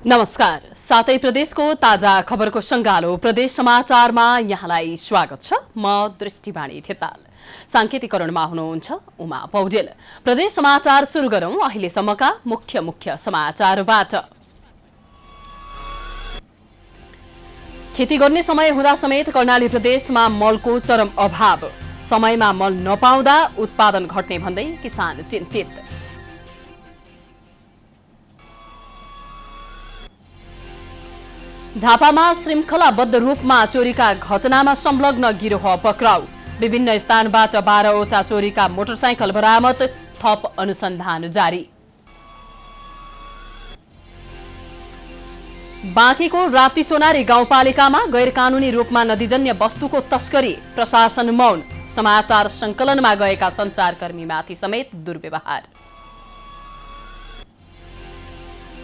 नमस्कार। सातै प्रदेशको ताजा खबरको सङ्गालो प्रदेश समाचारमा यहाँलाई स्वागत छ। म दृष्टिवाणी थेताल। साङ्केतिकरणमा हुनुहुन्छ उमा पौडेल। प्रदेश समाचार सुरु गरौं अहिलेसम्मका मुख्य समाचारबाट। खेती गर्ने समय हुँदा समेत कर्णाली प्रदेशमा मलको चरम अभाव। समयमा मल नपाउँदा उत्पादन घट्ने भन्दै किसान चिन्तित। झापामा श्रृङ्खलाबद्ध रूपमा चोरीका घटनामा संलग्न गिरोह पक्राउ। विभिन्न स्थानबाट 12वटा चोरीका मोटरसाइकल बरामद। थप अनुसन्धान जारी। बाँकीको राप्ती सोनारी गाउँपालिकामा गैरकानूनी रूपमा नदीजन्य वस्तुको तस्करी। प्रशासन मौन। समाचार संकलनमा गएका सञ्चारकर्मीमाथि समेत दुर्व्यवहार।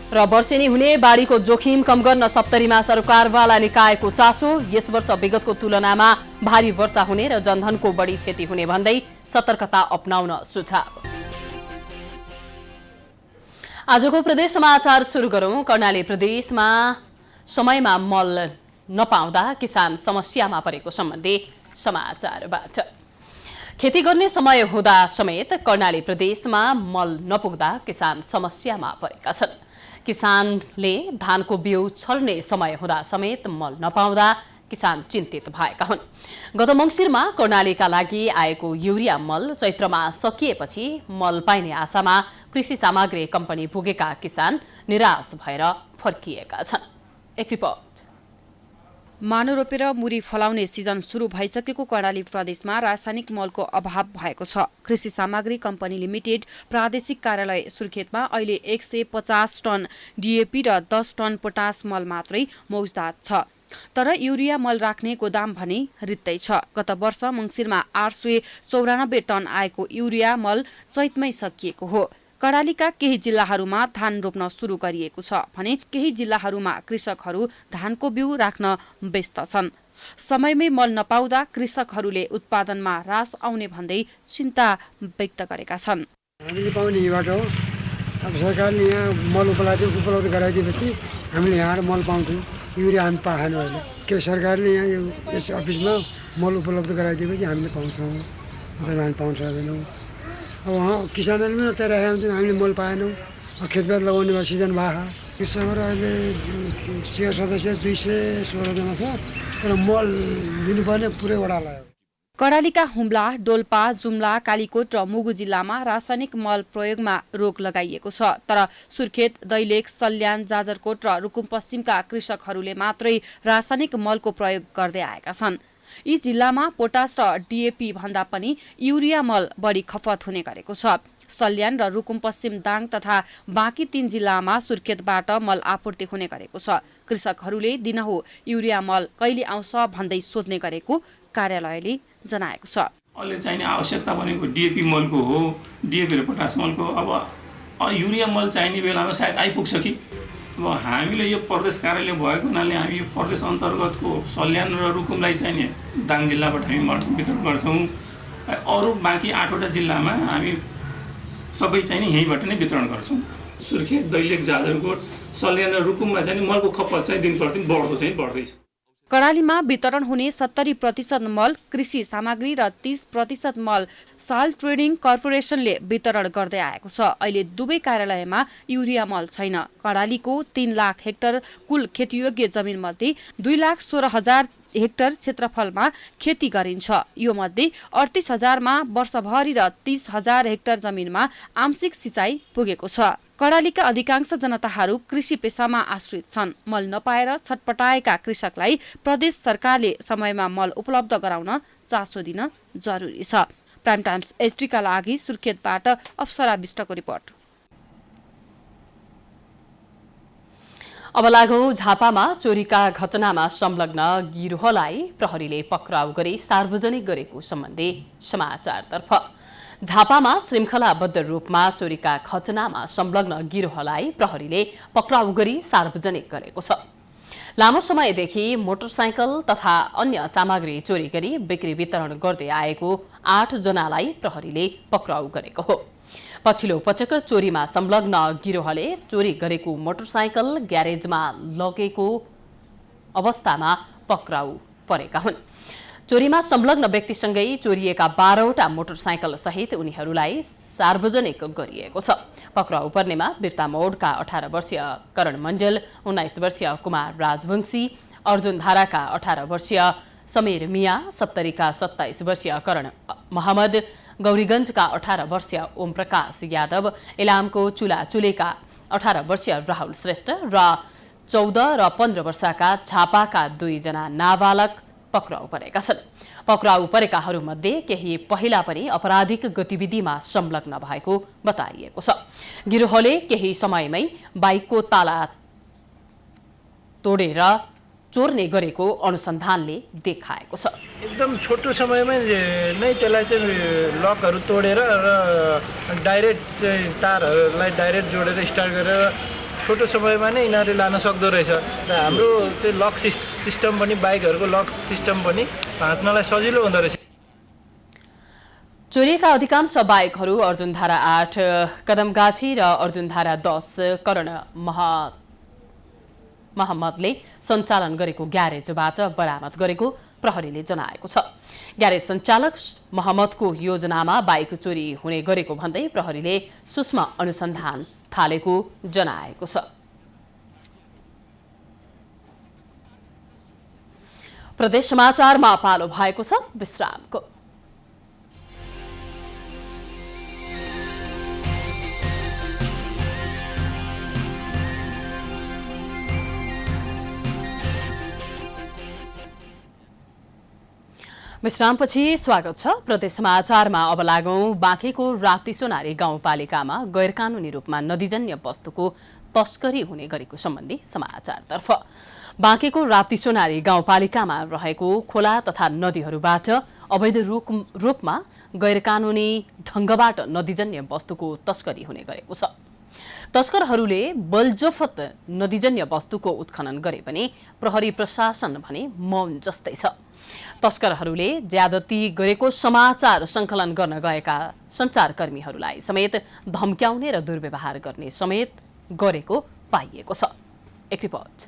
र वर्षेनी हुने बाढीको जोखिम कम गर्न सप्तरीमा सरकारवाला निकायको चासो। यस वर्ष विगतको तुलनामा भारी वर्षा हुने र जनधनको बढी क्षति हुने भन्दै सतर्कता अपनाउन सुझाव। आजको प्रदेश समाचार सुरु गरौं कर्णाली प्रदेशमा समयमा मल नपाउँदा किसान समस्यामा परेको सम्बन्धी समाचारबाट। खेती गर्ने समय हुँदा समेत कर्णाली प्रदेशमा मल नपुग्दा किसान समस्यामा परेका छन्। किसानले धानको बिउ छर्ने समय हुँदा समेत मल नपाउँदा किसान चिन्तित भएका हुन्। गत मङ्सिरमा कर्णालीका लागि आएको युरिया मल चैत्रमा सकिएपछि मल पाइने आशामा कृषि सामग्री कम्पनी पुगेका किसान निराश भएर फर्किएका छन्। एक रिपोर्ट। मानो रोपेर मुरी फलाउने सिजन सुरु भइसकेको कर्णाली प्रदेशमा रासायनिक मलको अभाव भएको छ। कृषि सामग्री कम्पनी लिमिटेड प्रादेशिक कार्यालय सुर्खेतमा अहिले 150 टन डिएपी र 10 टन पोटास मल मात्रै मौजदात छ। तर युरिया मल राख्ने गोदाम भने रित्तै छ। गत वर्ष मङ्सिरमा 894 टन आएको युरिया मल चैतमै सकिएको हो। कर्णालीका केही जिल्लाहरूमा धान रोप्न सुरु गरिएको छ भने केही जिल्लाहरूमा कृषकहरू धानको बिउ राख्न व्यस्त छन्। समयमै मल नपाउँदा कृषकहरूले उत्पादनमा ह्रास आउने भन्दै चिन्ता व्यक्त गरेका छन्। हामीले पाउने यहीँबाट हो। अब सरकारले यहाँ मल उपलब्ध गराइदिएपछि हामीले यहाँ मल पाउँछौँ। युरिया हामी पाएनौँ अहिले। के सरकारले यहाँ यस अफिसमा मल उपलब्ध गराइदिएपछि हामीले पाउँछौँ। अथवा हामी पाउन सक्दैनौँ। अब उहाँ किसानहरूले पनि चाहिरहेका हुन्छन्, हामीले मल पाएनौँ। खेतपात लगाउने भयो, सिजन भयो। कृषकहरू अहिले सेयर सदस्य 216 जना छ। तर मल दिनुपर्ने पुरै वडा लाग्यो। कर्णालीका हुम्ला, डोल्पा, जुम्ला, कालीकोट र मुगु जिल्लामा रासायनिक मल प्रयोगमा रोक लगाइएको छ। तर सुर्खेत, दैलेख, सल्यान, जाजरकोट र रुकुमपश्चिमका कृषकहरूले मात्रै रासायनिक मलको प्रयोग गर्दै आएका छन्। यी जिल्लामा पोटास र डिएपी भन्दा पनि युरिया मल बढी खपत हुने गरेको छ। सल्यान र रुकुमपश्चिम दाङ तथा बाँकी 3 जिल्लामा सुर्खेतबाट मल आपूर्ति हुने गरेको छ। कृषकहरूले दिनहु युरिया मल कहिले आउँछ भन्दै सोध्ने गरेको कार्यालयले जनाएको छ। अहिले चाहिने आवश्यकता भनेको डिएपी मलको हो, डिएपी र पोटास मलको। अब युरिया मल चाहिने बेलामा सायद आइपुग्छ कि। अब हामीले यो प्रदेश कार्यालय भएको हुनाले हामी यो प्रदेश अन्तर्गतको सल्यान र रुकुमलाई चाहिने दाङ जिल्लाबाट हामी मल वितरण गर्छौँ। अरू बाँकी 8वटा जिल्लामा हामी सबै चाहिने यहीँबाट नै वितरण गर्छौँ। सुर्खेत, दैलेख, जाजरकोट, सल्यान र रुकुममा चाहिँ मलको खपत चाहिँ दिन प्रतिदिन बढ्दैछ। कर्णालीमा वितरण हुने 70% मल कृषि सामग्री र 30% मल साल ट्रेडिङ कर्पोरेसनले वितरण गर्दै आएको छ। अहिले दुवै कार्यालयमा युरिया मल छैन। कर्णालीको 3 लाख हेक्टर कुल खेतीयोग्य जमिन मध्ये 2,16,000 हेक्टर क्षेत्रफलमा खेती गरिन्छ। यो मध्ये 38,000मा वर्षभरि र 30,000 हेक्टर जमिनमा आंशिक सिँचाइ पुगेको छ। कर्णालीका अधिकांश जनताहरू कृषि पेसामा आश्रित छन्। मल नपाएर छटपटाएका कृषकलाई प्रदेश सरकारले समयमा मल उपलब्ध गराउन चासो दिन जरुरी छ। प्राइम टाइम्स एसडीका लागि सुर्खेतबाट अप्सरा विष्टको रिपोर्ट। अब लागौं झापामा चोरीका घटनामा संलग्न गिरोहलाई प्रहरीले पक्राउ गरी सार्वजनिक गरेको सम्बन्धी समाचारतर्फ। झापामा श्रृङ्खलाबद्ध रूपमा चोरीका घटनामा संलग्न गिरोहलाई प्रहरीले पक्राउ गरी सार्वजनिक गरेको छ। लामो समयदेखि मोटरसाइकल तथा अन्य सामग्री चोरी गरी बिक्री वितरण गर्दै आएको 8 जनालाई प्रहरीले पक्राउ गरेको हो। पछिल्लो पटक चोरीमा संलग्न गिरोहले चोरी गरेको मोटरसाइकल ग्यारेजमा लगेको अवस्थामा पक्राउ परेका हुन्। चोरीमा संलग्न व्यक्तिसँगै चोरिएका 12वटा मोटरसाइकल सहित उनीहरूलाई सार्वजनिक गरिएको छ। पक्राउ पर्नेमा बिर्तामोडका 18 वर्षीय करण मण्डल, 19 वर्षीय कुमार राजवंशी, अर्जुन धाराका 18 वर्षीय समीर मिया, सप्तरीका 27 वर्षीय करण महमद, गौरीगञ्जका 18 वर्षीय ओम प्रकाश यादव, इलामको चुलाचुलेका 18 वर्षीय राहुल श्रेष्ठ र 14 र 15 वर्षका झापाका 2 जना नाबालक पक्राउ परेका छन्। पक्राउ परेकाहरूमध्ये केही पहिला पनि आपराधिक गतिविधिमा संलग्न भएको बताइएको छ। गिरोहले केही समयमै बाइकको ताला तोडेर चोर्ने गरेको अनुसन्धानले देखाएको छ। एकदम छोटो समयमै नै त्यसलाई चाहिँ लकहरू तोडेर र डाइरेक्ट चाहिँ तारहरूलाई डाइरेक्ट जोडेर स्टार्ट गरेर छोटो समयमा नै यिनीहरूले लान सक्दो रहेछ र हाम्रो त्यो लक सिस्टम पनि बाइकहरूको लक सिस्टम पनि भाँच्नलाई सजिलो हुँदो रहेछ। चोरिएका अधिकांश बाइकहरू अर्जुनधारा 8 कदमगाछी र अर्जुनधारा 10 करण महम्मदले सञ्चालन गरेको ग्यारेजबाट बरामद गरेको प्रहरीले जनाएको छ। ग्यारेज सञ्चालक महम्मदको योजनामा बाइक चोरी हुने गरेको भन्दै प्रहरीले सूक्ष्म अनुसन्धान थालेको जनाएको छ। प्रदेश समाचारमा पालो भएको छ विश्रामको। विश्रामपछि स्वागत छ। प्रदेश समाचारमा अब लागौं बाँकेको राप्ती सोनारी गाउँपालिकामा गैरकानूनी रूपमा नदीजन्य वस्तुको तस्करी हुने गरेको सम्बन्धी समाचारतर्फ। बाँकेको राप्ती सोनारी गाउँपालिकामा रहेको खोला तथा नदीहरूबाट अवैध रूपमा गैरकानूनी ढंगबाट नदीजन्य वस्तुको तस्करी हुने गरेको छ। तस्करहरूले बलजफत नदीजन्य वस्तुको उत्खनन गरे पनि प्रहरी प्रशासन भने मौन जस्तै छ। तस्करहरूले ज्यादती गरेको समाचार संकलन गर्न गएका सञ्चारकर्मीहरूलाई समेत धम्क्याउने र दुर्व्यवहार गर्ने समेत गरेको पाइएको छ। एक रिपोर्ट।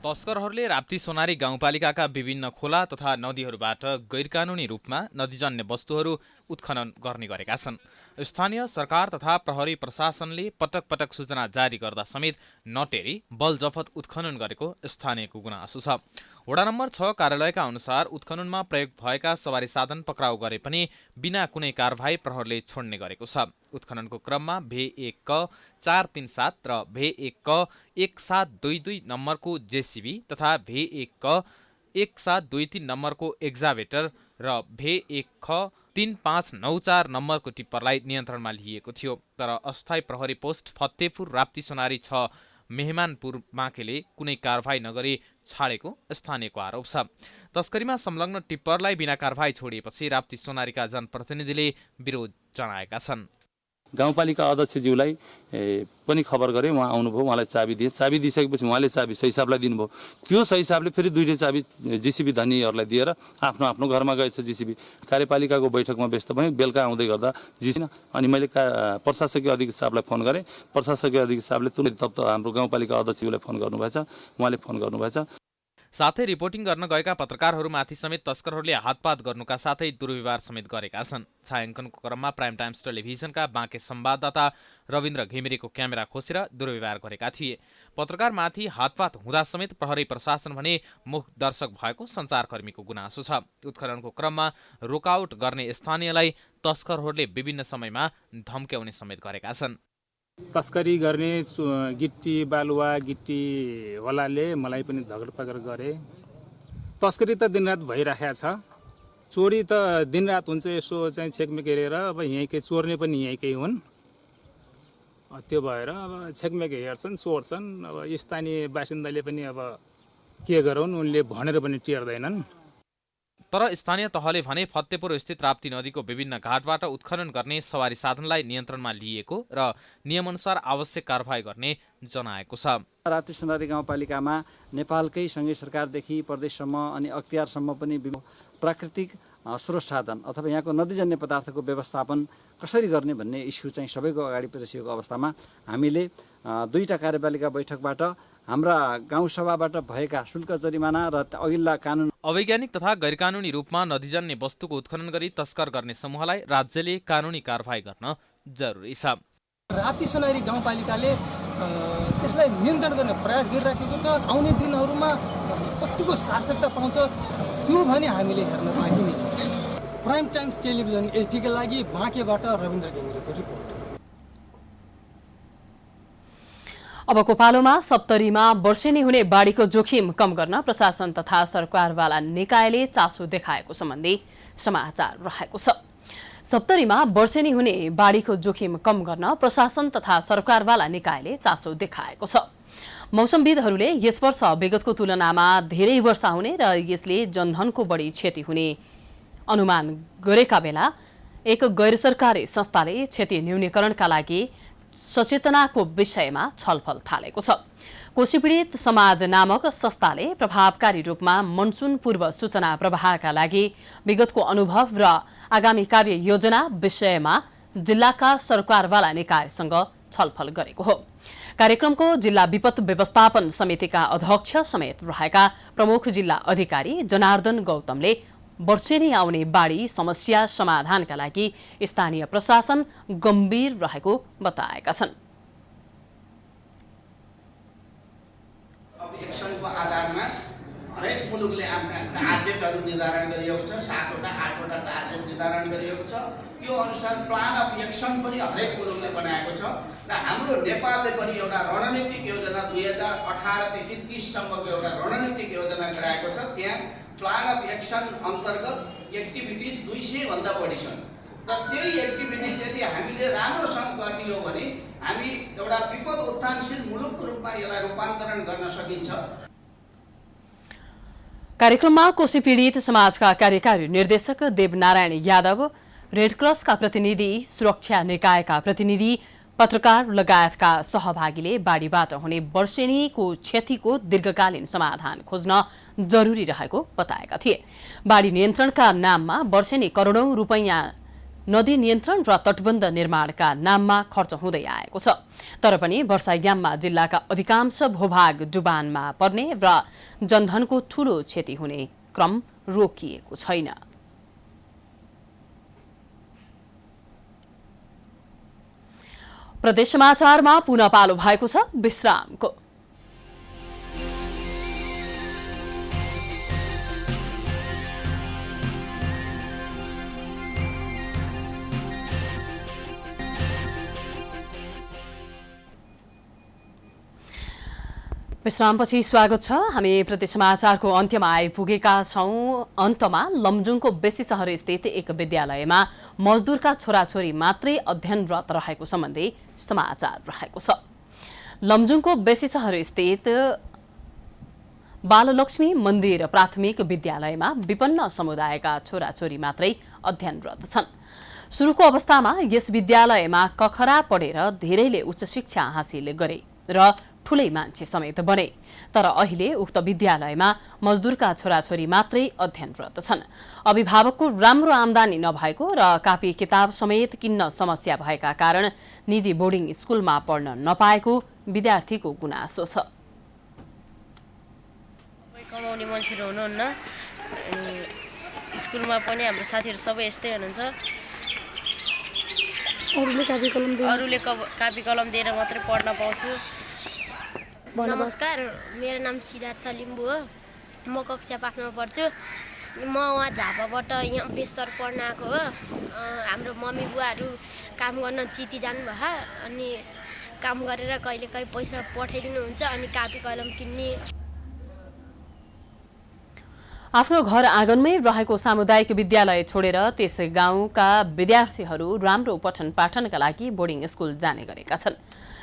तस्करहरूले राप्ती सोनारी गाउँपालिकाका विभिन्न खोला तथा नदीहरूबाट गैरकानूनी रूपमा नदीजन्य वस्तुहरू उत्खनन गर्ने गरेका छन्। स्थानीय सरकार तथा प्रहरी प्रशासनले पटक पटक सूचना जारी गर्दा समेत नटेरी बलजफत उत्खनन गरेको स्थानीयको गुनासो छ। वडा नम्बर 6 कार्यालयका अनुसार उत्खननमा प्रयोग भएका सवारी साधन पक्राउ गरे पनि बिना कुनै कारबाही प्रहरले छोड्ने गरेको छ। उत्खननको क्रममा भे1 क 437 र भे1 क 1722 नम्बरको जेसीबी तथा भे1 क 1723 नम्बरको एक्जाभेटर र भे1 ख 3594 नम्बरको टिप्परलाई नियन्त्रणमा लिएको थियो। तर अस्थायी प्रहरी पोस्ट फतेपुर राप्ती सोनारी 6 मेहमानपुर बाँकेले कुनै कारबाही नगरी छाडेको स्थानीयको आरोप छ। तस्करीमा संलग्न टिप्परलाई बिना कारबाही छोडिएपछि राप्ती सोनारीका जनप्रतिनिधिले विरोध जनाएका छन्। गाउँपालिका अध्यक्षज्यूलाई पनि खबर गरे, उहाँ आउनुभयो, उहाँलाई चाबी दिए। चाबी दिइसकेपछि उहाँले चाबी सही हिसाबलाई दिनुभयो। त्यो सही हिसाबले फेरि दुईटै चाबी जिसिबी धनीहरूलाई दिएर आफ्नो आफ्नो घरमा गएछ। जिसिबी कार्यपालिकाको बैठकमा व्यस्त भएँ। बेलुका आउँदै गर्दा जिसिबी अनि मैले प्रशासकीय अधीक्षक साहबलाई फोन गरेँ। प्रशासकीय अधीक्षक साहबले तुरन्त हाम्रो गाउँपालिका अध्यक्षज्यूलाई फोन गर्नुभएछ, उहाँले फोन गर्नुभएछ। साथै रिपोर्टिङ गर्न गएका पत्रकारहरूमाथि समेत तस्करहरूले हातपात गर्नुका साथै दुर्व्यवहार समेत गरेका छन्। छायाङ्कनको क्रममा प्राइम टाइम्स टेलिभिजनका बाँके संवाददाता रविन्द्र घिमिरेको क्यामेरा खोसेर दुर्व्यवहार गरेका थिए। पत्रकारमाथि हातपात हुँदा समेत प्रहरी प्रशासन भने मुख दर्शक भएको सञ्चारकर्मीको गुनासो छ। उत्खननको क्रममा रोकआउट गर्ने स्थानीयलाई तस्करहरूले विभिन्न समयमा धम्क्याउने समेत गरेका छन्। तस्करी गर्ने गिट्टी बालुवा गिट्टी होलाले मलाई पनि धगडपगड गरे। तस्करी त दिनरात भइराखेको छ। चोरी त दिनरात हुन्छ। यसो चाहिँ छेकमेक हेरेर अब यहीँकै चोर्ने पनि यहीँकै हुन्। त्यो भएर अब छेकमेक हेर्छन्, चोर्छन्। अब स्थानीय बासिन्दाले पनि अब के गरौन्, उनले भनेर पनि टेर्दैनन्। तर स्थानीय तहले भने फतेपुर स्थित राप्ती नदीको विभिन्न घाटबाट उत्खनन गर्ने सवारी साधनलाई नियन्त्रणमा लिएको र नियमअनुसार आवश्यक कारबाही गर्ने जनाएको छ। राप्ती सोनारी गाउँपालिकामा नेपालकै सँगै सरकारदेखि प्रदेशसम्म अनि अख्तियारसम्म पनि प्राकृतिक स्रोत साधन अथवा यहाँको नदीजन्य पदार्थको व्यवस्थापन कसरी गर्ने भन्ने इस्यु चाहिँ सबैको अगाडि परिसकेको अवस्थामा हामीले 2टा कार्यपालिका बैठकबाट हाम्रा गाउँसभाबाट भएका शुल्क जरिमाना र अघिल्ला कानुन अवैज्ञानिक तथा गैरकानुनी रूपमा नदीजन्य वस्तुको उत्खनन गरी तस्कर गर्ने समूहलाई राज्यले कानुनी कारबाही गर्न जरुरी छ। राप्ती सोनारी गाउँपालिकाले त्यसलाई नियन्त्रण गर्ने प्रयास गरिराखेको छ। आउने दिनहरूमा कतिको सार्थकता पाउँछ त्यो भने हामीले हेर्न बाँकी नै छ। प्राइम टाइम्स टेलिभिजन एचडीका लागि बाँकेबाट रविन्द्र घिमिरेको रिपोर्ट। अबको पालोमा सप्तरीमा वर्षेनी हुने बाढीको जोखिम कम गर्न प्रशासन तथा सरकारवाला निकायले चासो देखाएको सम्बन्धी समाचार रहेको छ। सप्तरीमा वर्षेनी हुने बाढीको जोखिम कम गर्न प्रशासन तथा सरकारवाला निकायले चासो देखाएको छ। मौसमविदहरूले यस वर्ष विगतको तुलनामा धेरै वर्षा हुने र यसले जनधनको बढी क्षति हुने अनुमान गरेका बेला एक गैर सरकारी संस्थाले क्षति न्यूनीकरणका लागि सचेतनाको विषयमा छलफल थालेको छ। कोशी पीडित समाज नामक संस्थाले प्रभावकारी रूपमा मनसुन पूर्व सूचना प्रवाहका लागि विगतको अनुभव र आगामी कार्य योजना विषयमा जिल्लाका सरकारवाला निकायसँग छलफल गरेको हो। कार्यक्रमको जिल्ला विपद व्यवस्थापन समितिका अध्यक्ष समेत रहेका प्रमुख जिल्ला अधिकारी जनार्दन गौतमले वर्षेनी आउने बाढी समस्या समाधानका लागि स्थानीय प्रशासन गम्भीर रहेको बताएका छन्। एक्सनको आधारमा हरेक मुलुकले आफ्ना टार्गेटहरू निर्धारण गरिएको छ। 7वटा 8वटा टार्गेट निर्धारण गरिएको छ। त्यो अनुसार प्लान अफ एक्सन पनि हरेक मुलुकले बनाएको छ र हाम्रो नेपालले पनि एउटा रणनीतिक योजना 2018 देखि 30 सम्मको एउटा रणनीतिक योजना गराएको छ। त्यहाँ प्लान अफ एक्सन अन्तर्गत एक्टिभिटी 200 भन्दा बढी छन् र त्यही एक्टिभिटी यदि हामीले राम्रोसँग गर्ने हो भने हामी एउटा विपद उत्थानशील मुलुकको रूपमा यसलाई रूपान्तरण गर्न सकिन्छ। कार्यक्रममा कोशी पीडित समाजका कार्यकारी निर्देशक देवनारायण यादव, रेडक्रसका प्रतिनिधि, सुरक्षा निकायका प्रतिनिधि, पत्रकार लगायतका सहभागीले बाढीबाट हुने वर्षेनीको क्षतिको दीर्घकालीन समाधान खोज्न जरुरी रहेको बताएका थिए। बाढी नियन्त्रणका नाममा वर्षेनी करोडौं रुपैयाँ नदी नियन्त्रण र तटबन्ध निर्माणका नाममा खर्च हुँदै आएको छ। तर पनि वर्षायाममा जिल्लाका अधिकांश भूभाग डुबानमा पर्ने र जनधनको ठूलो क्षति हुने क्रम रोकिएको छैन। प्रदेश समाचारमा पुनः पालो भएको छ विश्रामको। विश्रामपछि स्वागत छ। हामी प्रदेश समाचारको अन्त्यमा आइपुगेका छौं। अन्तमा लमजुङको बेसी शहर स्थित एक विद्यालयमा मजदुरका छोराछोरी मात्रै अध्ययनरत रहेको सम्बन्धी समाचार रहेको छ। लमजुङको बेसी शहर स्थित बाललक्ष्मी मन्दिर प्राथमिक विद्यालयमा विपन्न समुदायका छोराछोरी मात्रै अध्ययनरत छन्। सुरुको अवस्थामा यस विद्यालयमा कखरा पढेर धेरैले उच्च शिक्षा हासिल गरे र ठूलै मान्छे समेत बने। तर अहिले उक्त विद्यालयमा मजदुरका छोराछोरी मात्रै अध्ययनरत छन्। अभिभावकको राम्रो आमदानी नभएको र कापी किताब समेत किन्न समस्या भएका कारण निजी बोर्डिङ स्कुलमा पढ्न नपाएको विद्यार्थीको गुनासो छ। कमाउने मान्छेहरू हुनुहुन्न, स्कुलमा पनि हाम्रो साथीहरू सबै यस्तै हुनुहुन्छ। अरूले कापी कलम दिएर मात्रै पढ्न पाउँछु। नमस्कार, मेरो नाम सिद्धार्थ लिम्बू हो। म कक्षा 5मा पढ्छु। म वहाँ झापाबाट यहाँ बेस्तर पढ्न आएको हो। हाम्रो मम्मी बुवाहरू काम गर्न चिती जानुभयो अनि काम गरेर कहिले कहीँ पैसा पठाइदिनुहुन्छ अनि कापी कलम किन्ने। आफ्नो घर आँगनमै रहेको सामुदायिक विद्यालय छोडेर त्यस गाउँका विद्यार्थीहरू राम्रो पठन पाठनका लागि बोर्डिङ स्कुल जाने गरेका छन्।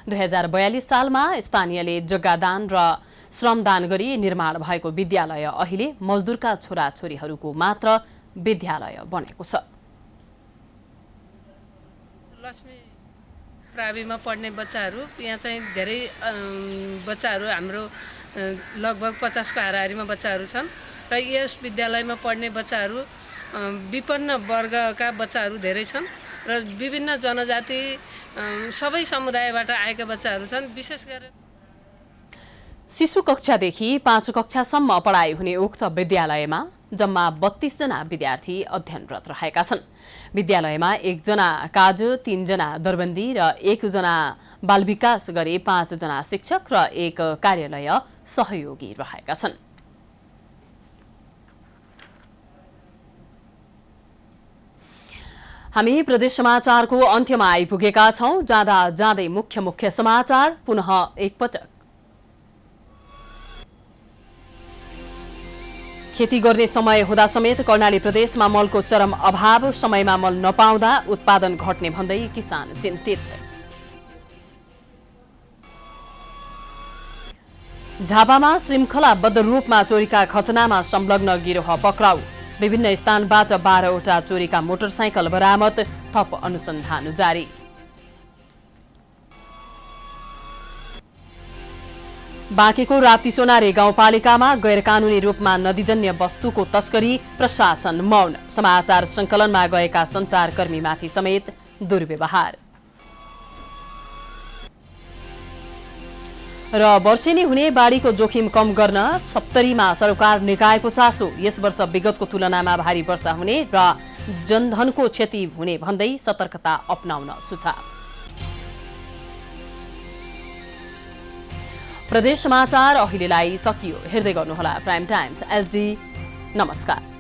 2042 सालमा स्थानीयले जग्गादान र श्रमदान गरी निर्माण भएको विद्यालय अहिले मजदुरका छोराछोरीहरूको मात्र विद्यालय बनेको छ। लक्ष्मी प्राविमा पढ्ने बच्चाहरू यहाँ चाहिँ धेरै बच्चाहरू हाम्रो लगभग 50 को हाराहारीमा बच्चाहरू छन् र यस विद्यालयमा पढ्ने बच्चाहरू विपन्न वर्गका बच्चाहरू धेरै छन् र विभिन्न जनजाति सबै समुदायबाट आएका बच्चाहरू छन्। विशेष गरेर शिशु कक्षादेखि 5 कक्षासम्म पढाइ हुने उक्त विद्यालयमा जम्मा 32 जना विद्यार्थी अध्ययनरत रहेका छन्। विद्यालयमा 1 जना काजु, 3 जना दरबन्दी र 1 जना बाल विकास गरी 5 जना शिक्षक र 1 कार्यालय सहयोगी रहेका छन्। हामी प्रदेश समाचारको अन्त्यमा आइपुगेका छौं। जाँदा जाँदै मुख्य समाचार पुनः एकपटक। खेती गर्ने समय हुँदा समेत कर्णाली प्रदेशमा मलको चरम अभाव, समयमा मल नपाउँदा उत्पादन घट्ने भन्दै किसान चिन्तित। झापामा श्रृङ्खलाबद्ध रूपमा चोरीका घटनामा संलग्न गिरोह पक्राउ, विभिन्न स्थानबाट 12वटा चोरीका मोटरसाइकल बरामद, थप अनुसन्धान जारी। बाँकेको राप्ती सोनारे गाउँपालिकामा गैरकानूनी रूपमा नदीजन्य वस्तुको तस्करी, प्रशासन मौन, समाचार संकलनमा गएका सञ्चारकर्मीमाथि समेत दुर्व्यवहार। र वर्षेनी हुने बाढीको जोखिम कम गर्न सप्तरीमा सरकार निकायको चासो, यस वर्ष विगतको तुलनामा भारी वर्षा हुने र जनधनको क्षति हुने भन्दै सतर्कता अपनाउन सुझाव। प्रदेश समाचार अहिलेलाई सकियो। हेर्दै गर्नुहोला प्राइम टाइम्स एचडी। नमस्कार।